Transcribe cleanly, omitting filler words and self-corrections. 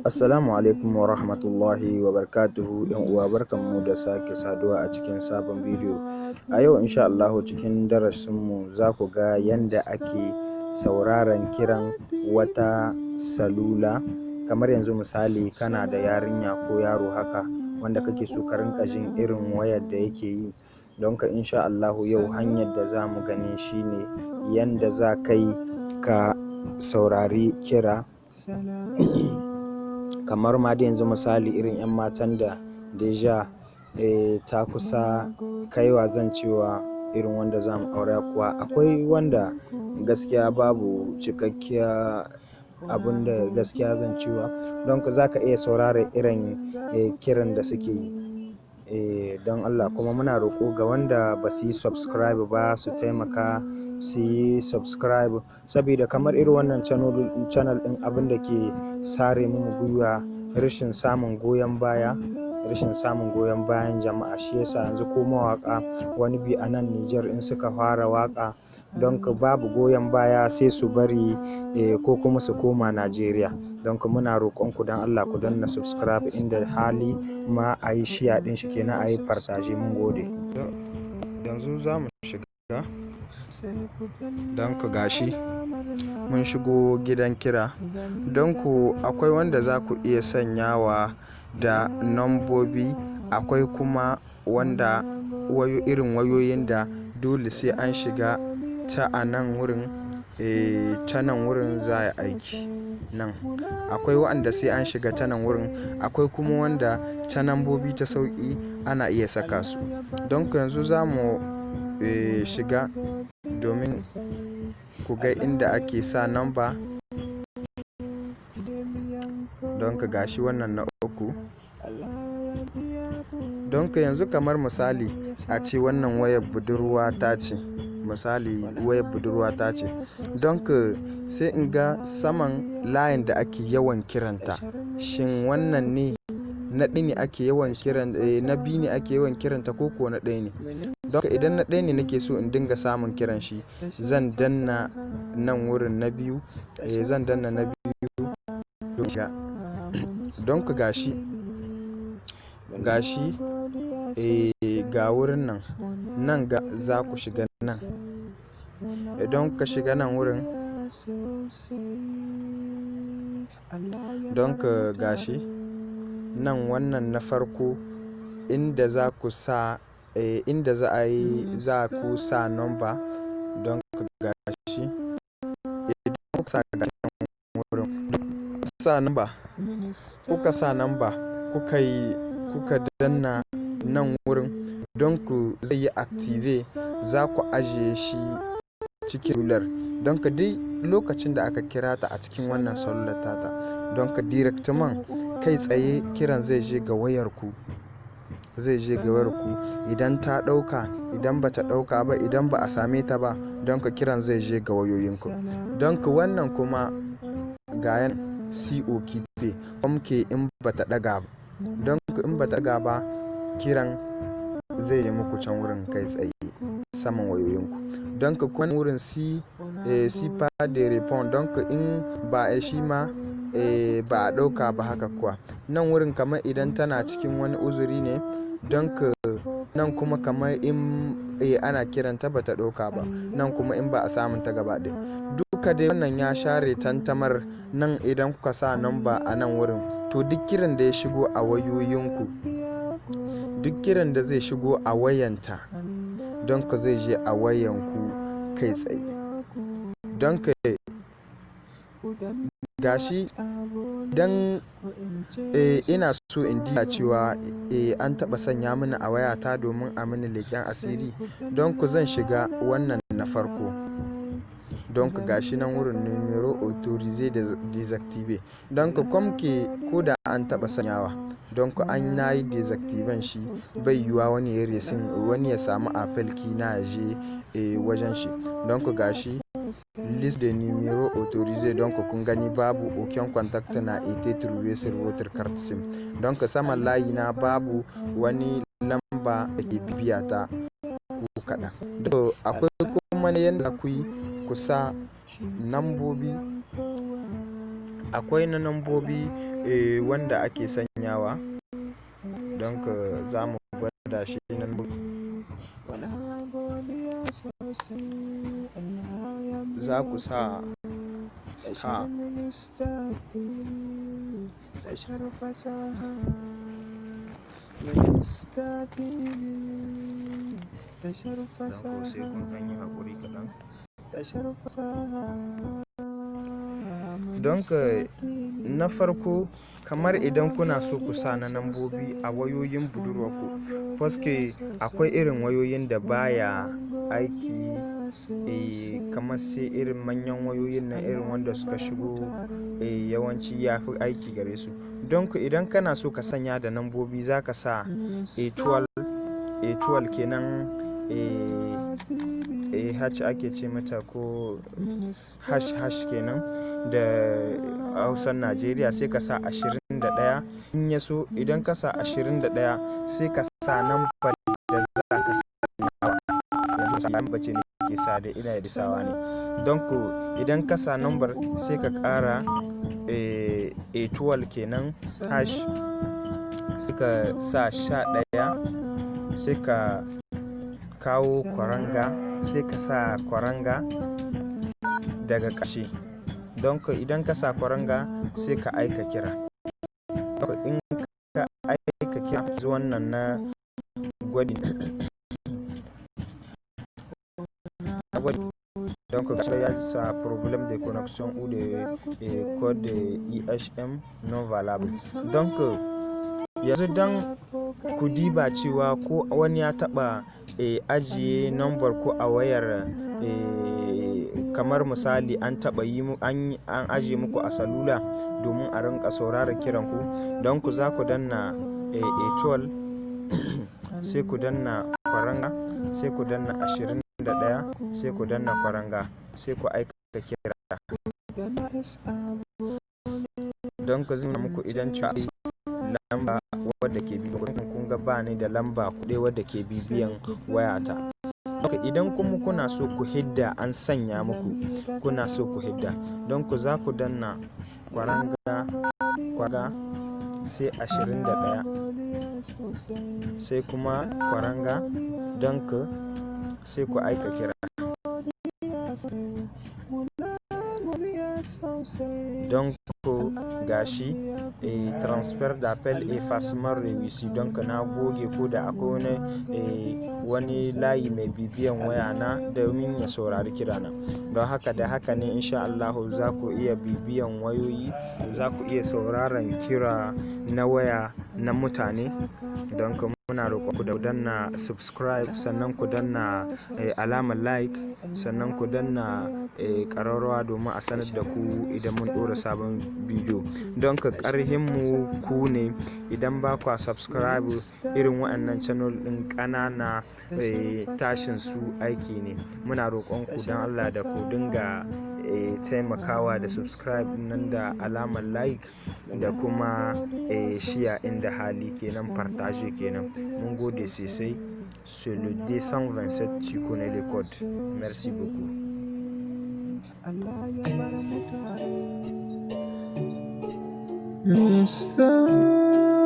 Assalamu alaikum wa rahmatullahi wa barakatuhu. ‘Yan uwa, barkanmu da sake saduwa a cikin sabon bidiyo. A yau insha Allahu cikin darasinmu za ku ga yanda ake sauraron kiran wata salula. Kamar yanzu misali kana da yarinya ko yaro haka wanda kake so ka rinka jin irin wayar da yake yi. Don ka insha Allahu yau hanyar da za mu gani shine yanda za ka yi ka saurari kira. Kamar ma da yanzu misali irin 'yan matan da deja ta kusa kaiwa zan cewa irin wanda za mu aura kuwa akwai wanda gaskiya babu cikakkiya abin da gaskiya zan cewa, don za ka iya saurara irin kiran da suke yi. Don Allah kuma muna roƙo ga wanda ba su yi subscribe ba su taimaka su yi subscribe, saboda kamar irin wannan channel ɗin abin da ke sare mu gwiwa rashin samun goyon bayan jama'a. Shi yasa yanzu ko mawaƙa wani bi a nan Nijar in suka fara waƙa don babu goyon baya sai su bari ko kuma su koma Najeriya. Don muna roƙonku don Allah ku danna subscribe, inda hali ma a yi share ɗin shi kenan a yi partage. Mun gode. Yanzu za mu shiga don ku gashi mun shigo gidan kira. Don ku akwai wanda za ku iya sanyawa da nambobi, akwai kuma wanda irin wayoyin da dole sai an shiga ta a nan wurin, ta nan wurin za a aiki nan. Akwai wanda sai an shiga ta nan wurin, akwai kuma wanda ta nambobi ta sauƙi ana iya saka su. Don ku yanzu za mu shiga domin ku ga inda ake sa namba. Don ka gashi wannan na uku. Don ka yanzu kamar misali a ce wannan wayar budurwa ta ce, misali wayar budurwa ta ce. Don ka sai in ga saman layin da ake yawan kiranta, shin wannan ne na ɗaya ne ake yawan kiran, na biyu ne ake yawan kiranta ko na ɗaya ne. Don ka idan na ɗaya ne nake so in dinga samun kiran shi, zan danna nan wurin na biyu, zan danna na biyu. Don ka gashi ga wurin nan za ku shiga nan. Idan ka shiga nan wurin, don ka gashi nan wannan na farko inda za ku sa inda za ku sa namba. Don ka gashi idan kuka sa gashin wurin, kuka sa namba kuka danna nan wurin, don ku zai yi active, za ku ajiye shi cikin salular. Don ka duk lokacin da aka kira ta a cikin wannan salular tata, don ka directman kai tsaye kiran zai je ga wayarku, idan ta ɗauka, idan ba ta ɗauka ba, idan ba a same ta ba, don ka kiran zai je ga wayoyinku. Don ka wannan kuma ga yan COKP kuma ke in ba ta ɗaga ba. Don ka in ba ta ɗaga ba, kiran zai yi muku can wurin kai tsaye saman wayoyinku. Don ka kuma wurin pas de répondre, don ka in ba shi ma ba a ɗauka ba haka kuwa. Nan wurin kamar idan tana cikin wani uzuri ne, don ka nan kuma kamar in ana kiranta ba ta ɗauka ba, nan kuma in ba a samun ta gaba ɗaya. Duka dai wannan ya share tantamar nan. Idan kuka sa namba a nan wurin, to duk kiran da ya shigo a wayoyinku, duk kiran da zai shigo a wayanta, don ka zai je a wayanku kai tsaye. Don ka gashi dan ina so in diba cewa an taɓa sanya mini a wayata domin a mini leƙen asiri. Don ku zan shiga wannan na farko. Don ka gashi nan wurin numero autorize désactiver. Don ka kwamke ko da an taɓa sanyawa, don ka an nayi desactivan shi bai yiwuwa wani ya samu apelki na ya je wajen shi. Don ka gashi list de numéro autorisé. Donc kun gani babu aucun contact n'a été trouvé sur votre carte SIM. Donc saman layi na babu wani lamba da ke bibiya ta ko kaɗan. Akwai kuma yanda za ku yi ku sa nambobi, akwai na nambobi wanda ake sanyawa, don ka za mu gwada shi nambobi. Za ku sa star, don sai kun ɗan yi haƙuri kaɗan. Don ka na farko, kamar idan kuna so ku sa na nambobi a wayoyin budurwarku, paske akwai irin wayoyin da baya aiki kamar sai irin manyan wayoyin nan irin wanda suka shigo yawanci ya fi aiki gare su. Don ka idan kana so ka sanya da nambobi za ka sa A12 kenan, hash ake ce mata ko hash kenan da Hausan Najeriya, sai ka sa 21. In ya so idan ka sa 21 sai ka sa nambar da za ka sanyawa. Yanzu namba ce ne ke sa da ina da sawa ne. Don ku idan ka sa nambar sai ka ƙara A12 kenan hash, sai ka sa 11, sai ka kawo kwaranga, sai ka sa kwaranga daga ƙarshe. Don ka idan ka sa kwaranga sai ka aika kira. In ka aika kira zuwan nan na gwadi, donc il y a un problème de connexion ou de code IHM non valable. Donc yanzu dan ku diba cewa ko wani ya taɓa ajiye number ko a wayar, kamar misali an taɓa an ajiye muku a salula domin a rinƙa sauraron kiran ku, don ku za ku danna A12 sai ku danna kwaranga, sai ku danna 21, sai ku danna kwaranga, sai ku aika kira. Don ku zina muku idan cewa lamba wadda ke bibiyan kun ga ba ni da lamba kuɗi wadda ke bibiyan wayata. Idan kuma kuna so ku hidda an sanya muku, kuna so ku hidda, don ku za ku danna kwaranga sai 21, sai kuma kwaranga, don ku sai ku aika kira. Don ku gashi transfer d'appel effacement réussi. Don ka na goge ko da akwai wani layi mai bibiyan waya na domin ya saurari kirana. Don haka da haka ne insha Allahu za ku iya bibiyan wayoyi, za ku iya sauraron kira na waya na mutane. Don ka muna roƙon ku da danna subscribe, sannan ku danna alamar like, sannan ku danna ƙararrawa domin a sanar da ku idan mun ɗora sabon bidiyo. Don ka ƙarhin mu ku ne, idan ba kwa subscribe irin waɗannan channel ɗin ƙanana tashin su aiki ne. Muna roƙon ku don Allah da ku dinga taimakawa da subscribe nan da alamar like da kuma share inda hali kenan, partage kenan. Mun gode sosai. C'est le 227, tu connais les codes. Merci beaucoup. Mr.